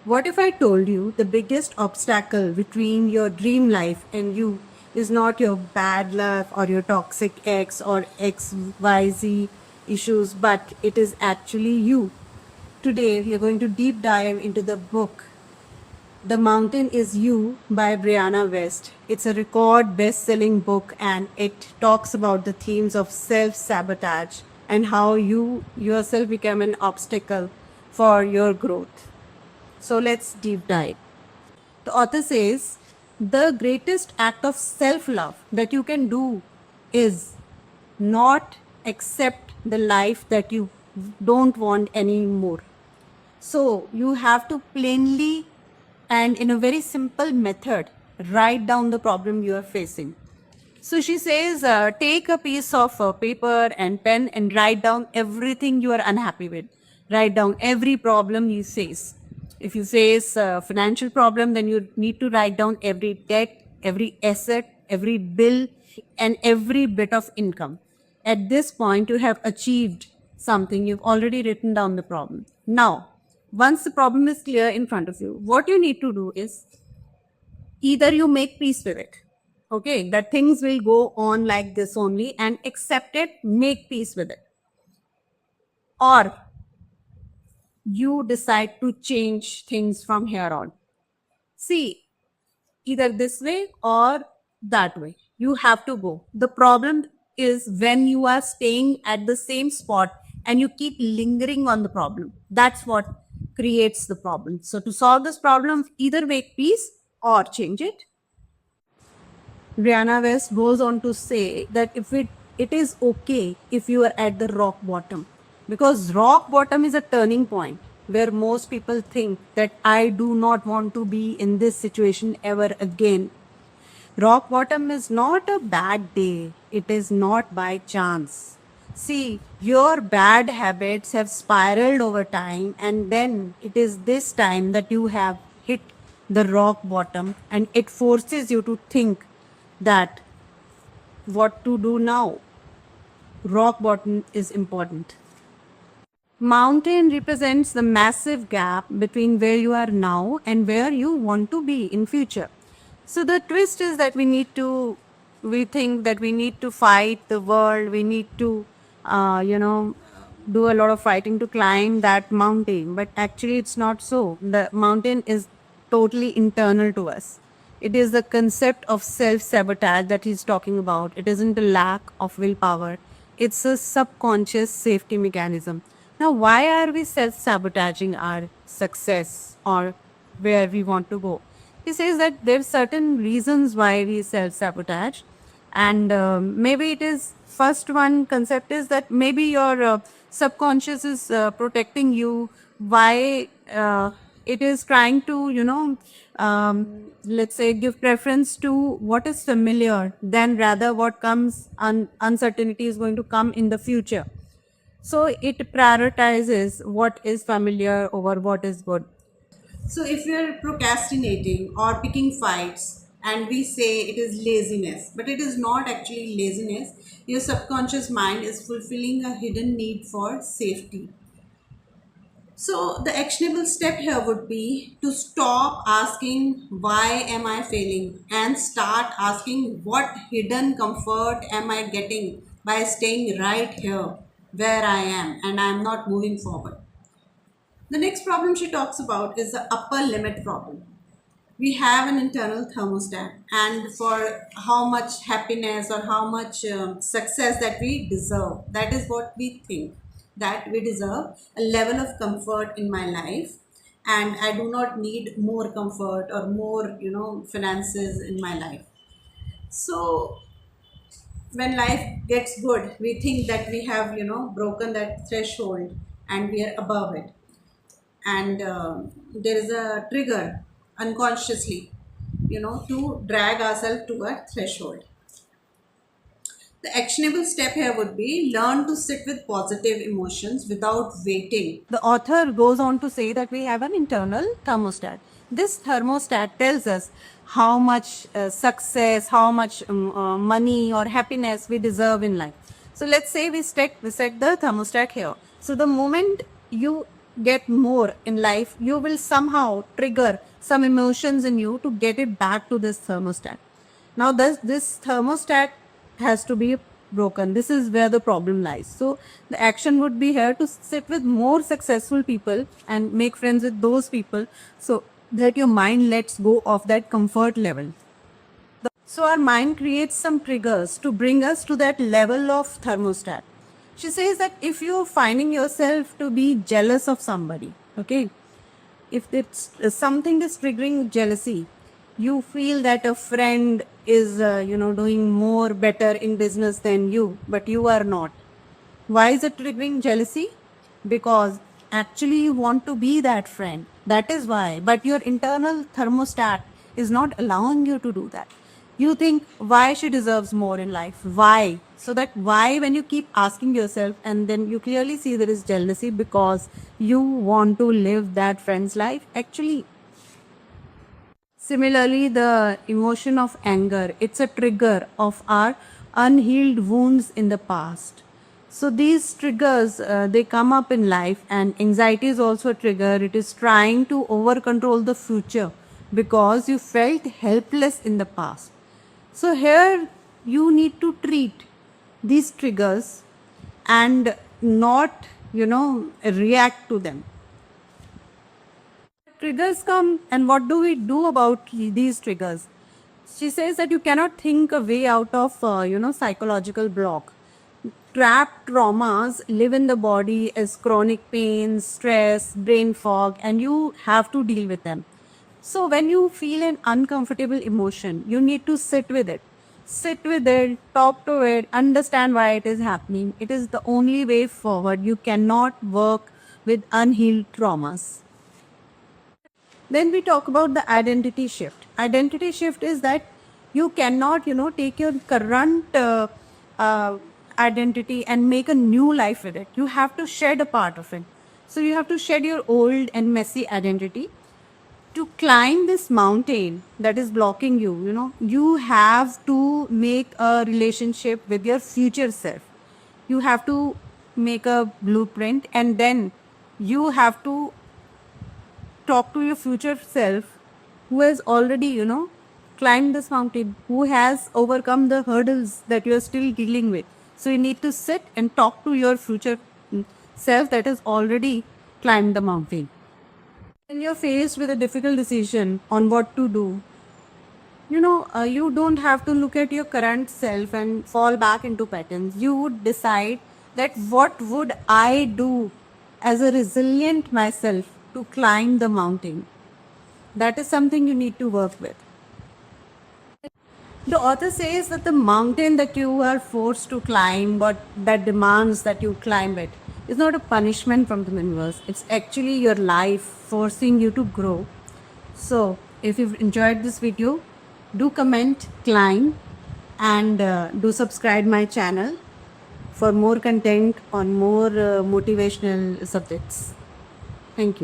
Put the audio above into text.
What if I told you the biggest obstacle between your dream life and you is not your bad luck or your toxic ex or XYZ issues, but it is actually you? Today, we are going to deep dive into the book The Mountain Is You by Brianna West. It's a record best selling book and it talks about the themes of self sabotage and how you yourself become an obstacle for your growth. So let's deep dive. The author says the greatest act of self love that you can do is not accept the life that you don't want anymore. So you have to plainly and in a very simple method write down the problem you are facing. So she says, take a piece of paper and pen and write down everything you are unhappy with. Write down every problem you face. If you face a financial problem, then you need to write down every debt, every asset, every bill, and every bit of income. At this point, you have achieved something. You've already written down the problem. Now, once the problem is clear in front of you, what you need to do is either you make peace with it, okay, that things will go on like this only and accept it, make peace with it, or you decide to change things from here on. See, either this way or that way, you have to go. The problem is when you are staying at the same spot and you keep lingering on the problem. That's what creates the problem. So to solve this problem, either make peace or change it. Brianna West goes on to say that it is okay if you are at the rock bottom, because rock bottom is a turning point where most people think that I do not want to be in this situation ever again. Rock bottom is not a bad day. It is not by chance. See, your bad habits have spiraled over time, and then it is this time that you have hit the rock bottom, and it forces you to think that what to do now. Rock bottom is important. Mountain represents the massive gap between where you are now and where you want to be in future. So the twist is that we think that we need to fight the world, we need to, do a lot of fighting to climb that mountain. But actually, it's not so. The mountain is totally internal to us. It is the concept of self sabotage that he's talking about. It isn't a lack of willpower, it's a subconscious safety mechanism. Now, why are we self sabotaging our success or where we want to go? He says that there's certain reasons why we self sabotage, and maybe it is first one concept is that maybe your subconscious is protecting you. Why it is trying to let's say give preference to what is familiar than rather what comes uncertainty is going to come in the future. So it prioritizes what is familiar over what is good. So if we are procrastinating or picking fights and we say it is laziness, but it is not actually laziness, your subconscious mind is fulfilling a hidden need for safety. So the actionable step here would be to stop asking why am I failing and start asking what hidden comfort am I getting by staying right here where I am and I am not moving forward. The next problem she talks about is the upper limit problem. We have an internal thermostat, and for how much happiness or how much success that we deserve, that is what we think that we deserve a level of comfort in my life, and I do not need more comfort or more finances in my life. So when life gets good, we think that we have broken that threshold and we are above it, and there is a trigger unconsciously to drag ourselves to a threshold. The actionable step here would be learn to sit with positive emotions without waiting. The author goes on to say that we have an internal thermostat. This thermostat tells us how much success, how much money or happiness we deserve in life. So let's say we set the thermostat here. So the moment you get more in life, you will somehow trigger some emotions in you to get it back to this thermostat. Now, this thermostat has to be broken. This is where the problem lies. So, the action would be here to sit with more successful people and make friends with those people so that your mind lets go of that comfort level. So our mind creates some triggers to bring us to that level of thermostat. She says that if you're finding yourself to be jealous of somebody, okay, if it's something is triggering jealousy, you feel that a friend is, doing more better in business than you, but you are not. Why is it triggering jealousy? Because actually you want to be that friend. That is why. But your internal thermostat is not allowing you to do that. You think why she deserves more in life. Why? So that why, when you keep asking yourself, and then you clearly see there is jealousy because you want to live that friend's life. Actually, similarly, the emotion of anger, it's a trigger of our unhealed wounds in the past. So these triggers, they come up in life, and anxiety is also a trigger. It is trying to over control the future because you felt helpless in the past. So here you need to treat these triggers and not, react to them. Triggers come, and what do we do about these triggers? She says that you cannot think a way out of psychological block. Trapped traumas live in the body as chronic pains, stress, brain fog, and you have to deal with them. So when you feel an uncomfortable emotion, you need to sit with it. Sit with it, talk to it, understand why it is happening. It is the only way forward. You cannot work with unhealed traumas. Then we talk about the identity shift. Identity shift is that you cannot, take your current identity and make a new life with it. You have to shed a part of it. So you have to shed your old and messy identity to climb this mountain that is blocking you. You have to make a relationship with your future self. You have to make a blueprint, and then you have to talk to your future self who has already, climbed this mountain, who has overcome the hurdles that you are still dealing with. So you need to sit and talk to your future self that has already climbed the mountain. When you're faced with a difficult decision on what to do, you don't have to look at your current self and fall back into patterns. You would decide that what would I do as a resilient myself to climb the mountain. That is something you need to work with. The author says that the mountain that you are forced to climb, but that demands that you climb it, is not a punishment from the universe. It's actually your life forcing you to grow. So, if you've enjoyed this video, do comment, climb, and do subscribe my channel for more content on more motivational subjects. Thank you.